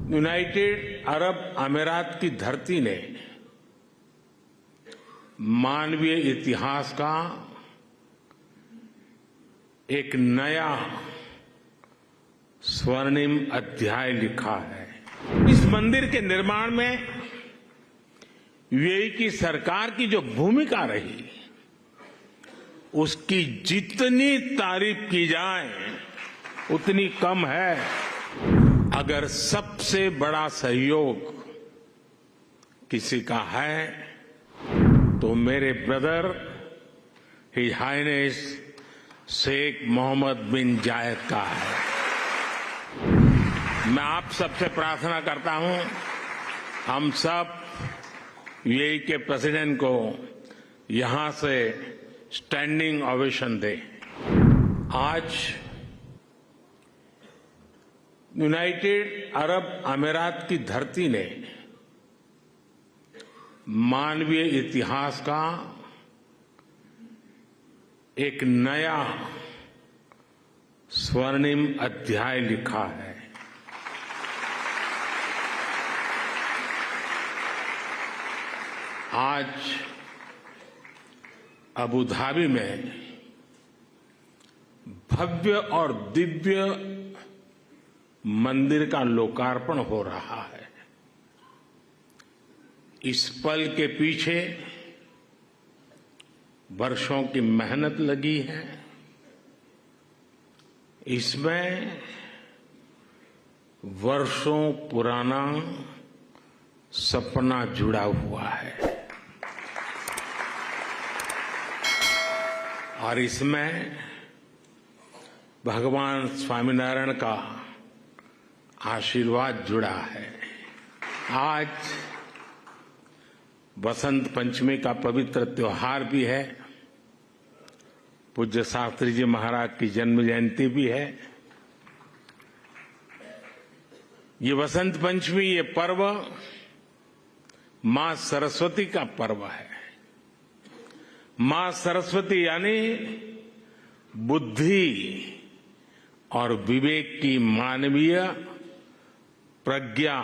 United Arab अमीरात की धरती ने मानवीय इतिहास का एक नया स्वर्णिम अध्याय लिखा है। इस मंदिर के निर्माण में यूएई की सरकार की जो भूमिका रही, उसकी जितनी तारीफ की जाए उतनी कम है। अगर सबसे बड़ा सहयोग किसी का है तो मेरे brother his highness Sheikh Mohammed bin Zayed का है। मैं आप सबसे प्रार्थना करता हूं, हम सब यूएई के प्रेसिडेंट को यहां से स्टैंडिंग ओवेशन दें। आज यूनाइटेड अरब अमीरात की धरती ने मानवीय इतिहास का एक नया स्वर्णिम अध्याय लिखा है। आज अबू धाबी में भव्य और दिव्य मंदिर का लोकार्पण हो रहा है। इस पल के पीछे वर्षों की मेहनत लगी है। इसमें वर्षों पुराना सपना जुड़ा हुआ है और इसमें भगवान स्वामीनारायण का आशीर्वाद जुड़ा है। आज बसंत पंचमी का पवित्र त्योहार भी है। पूज्य शास्त्री जी महाराज की जन्म जयंती भी है। ये बसंत पंचमी, ये पर्व मां सरस्वती का पर्व है। मां सरस्वती यानी बुद्धि और विवेक की मानवीय प्रज्ञा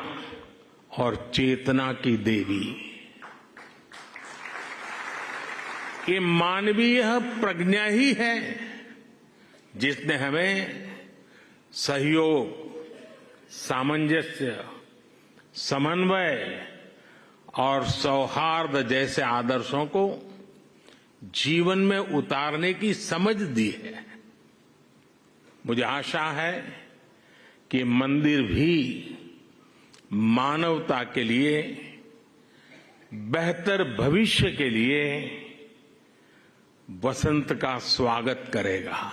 और चेतना की देवी। ये मानवीय प्रज्ञा ही है जिसने हमें सहयोग, सामंजस्य, समन्वय और सौहार्द जैसे आदर्शों को जीवन में उतारने की समझ दी है। मुझे आशा है कि मंदिर भी मानवता के लिए, बेहतर भविष्य के लिए वसंत का स्वागत करेगा।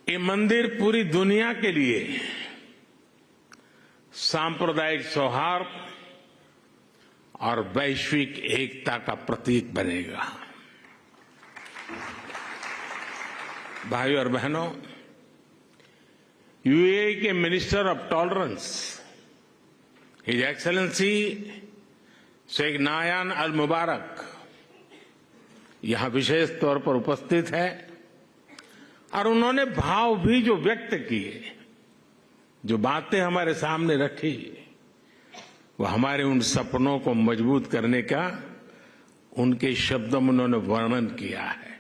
ये मंदिर पूरी दुनिया के लिए सांप्रदायिक सौहार्द और वैश्विक एकता का प्रतीक बनेगा। भाइयों और बहनों, यूएई के minister of tolerance his excellency Sheikh Nahyan Al Mubarak यहां विशेष तौर पर उपस्थित है और उन्होंने भाव भी जो व्यक्त किए, जो बातें हमारे सामने रखी, वो हमारे उन सपनों को मजबूत करने का उनके शब्दों में उन्होंने वर्णन किया है।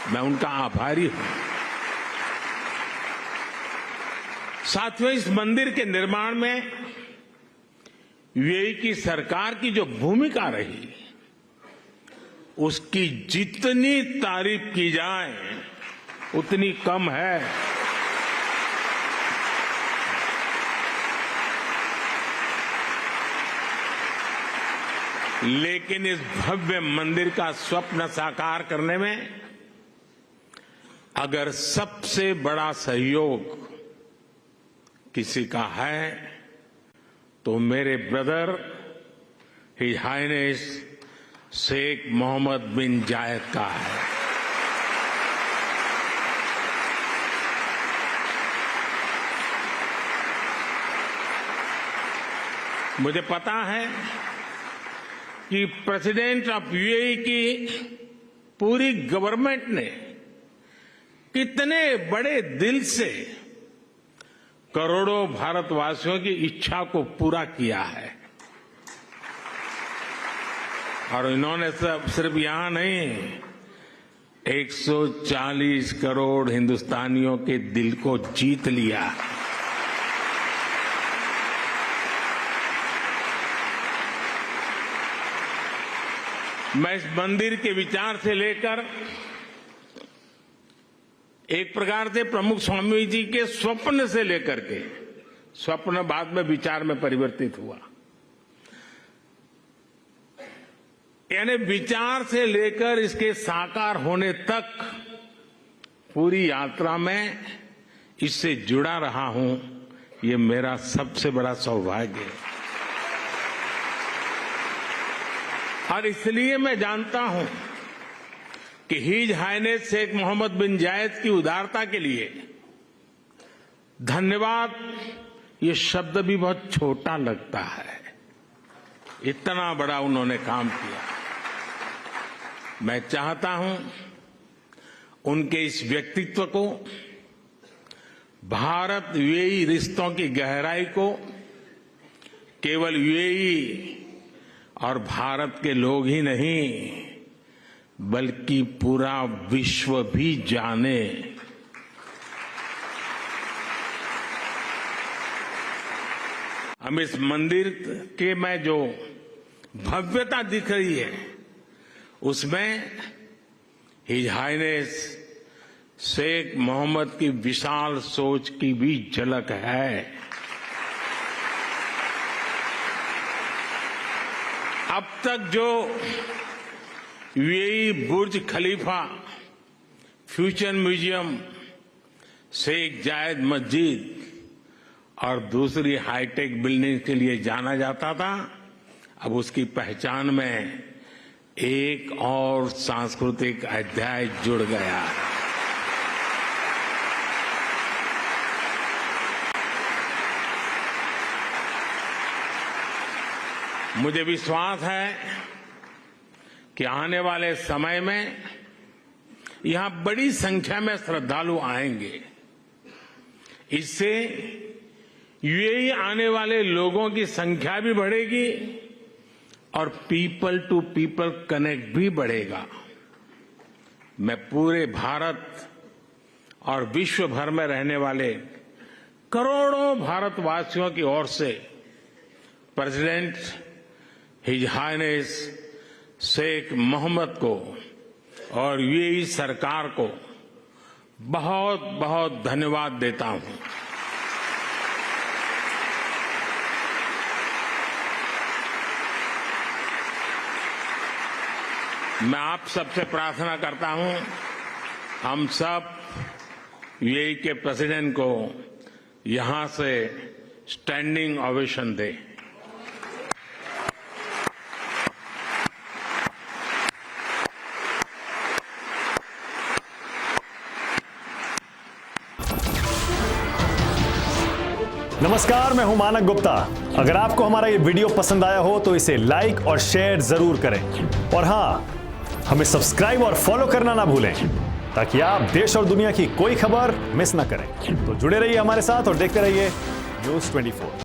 मैं उनका आभारी हूं। साथियों, इस मंदिर के निर्माण में यूएई की सरकार की जो भूमिका रही, उसकी जितनी तारीफ की जाए उतनी कम है। लेकिन इस भव्य मंदिर का स्वप्न साकार करने में अगर सबसे बड़ा सहयोग किसी का है तो मेरे brother his highness Sheikh Mohammed bin Zayed का है। मुझे पता है कि प्रेसिडेंट ऑफ यूएई की पूरी गवर्नमेंट ने कितने बड़े दिल से करोड़ों भारतवासियों की इच्छा को पूरा किया है। और इन्होंने सिर्फ यहां नहीं, 140 करोड़ हिंदुस्तानियों के दिल को जीत लिया है। मैं इस मंदिर के विचार से लेकर एक प्रकार से प्रमुख स्वामी जी के स्वप्न से लेकर के, स्वप्न बाद में विचार में परिवर्तित हुआ, यानी विचार से लेकर इसके साकार होने तक पूरी यात्रा में इससे जुड़ा रहा हूं। ये मेरा सबसे बड़ा सौभाग्य है। और इसलिए मैं जानता हूं कि his highness Sheikh Mohammed bin जायद की उदारता के लिए धन्यवाद ये शब्द भी बहुत छोटा लगता है। इतना बड़ा उन्होंने काम किया। मैं चाहता हूं उनके इस व्यक्तित्व को, भारत यूएई रिश्तों की गहराई को केवल यूएई और भारत के लोग ही नहीं बल्कि पूरा विश्व भी जाने। हम इस मंदिर के में जो भव्यता दिख रही है उसमें हिज हाइनेस शेख मोहम्मद की विशाल सोच की भी झलक है। अब तक जो यूएई बुर्ज खलीफा, फ्यूचर म्यूजियम, शेख जायद मस्जिद और दूसरी हाईटेक बिल्डिंग के लिए जाना जाता था, अब उसकी पहचान में एक और सांस्कृतिक अध्याय जुड़ गया है। मुझे विश्वास है कि आने वाले समय में यहां बड़ी संख्या में श्रद्धालु आएंगे। इससे यूएई आने वाले लोगों की संख्या भी बढ़ेगी और पीपल टू पीपल कनेक्ट भी बढ़ेगा। मैं पूरे भारत और विश्व भर में रहने वाले करोड़ों भारतवासियों की ओर से president his highness Sheikh Mohammed को और यूएई सरकार को बहुत बहुत धन्यवाद देता हूं। मैं आप सबसे प्रार्थना करता हूं, हम सब यूएई के प्रेसिडेंट को यहां से स्टैंडिंग ओवेशन दें। नमस्कार, मैं हूं मानक गुप्ता। अगर आपको हमारा ये वीडियो पसंद आया हो तो इसे लाइक और शेयर जरूर करें और हां, हमें सब्सक्राइब और फॉलो करना ना भूलें ताकि आप देश और दुनिया की कोई खबर मिस ना करें। तो जुड़े रहिए हमारे साथ और देखते रहिए न्यूज़ 24।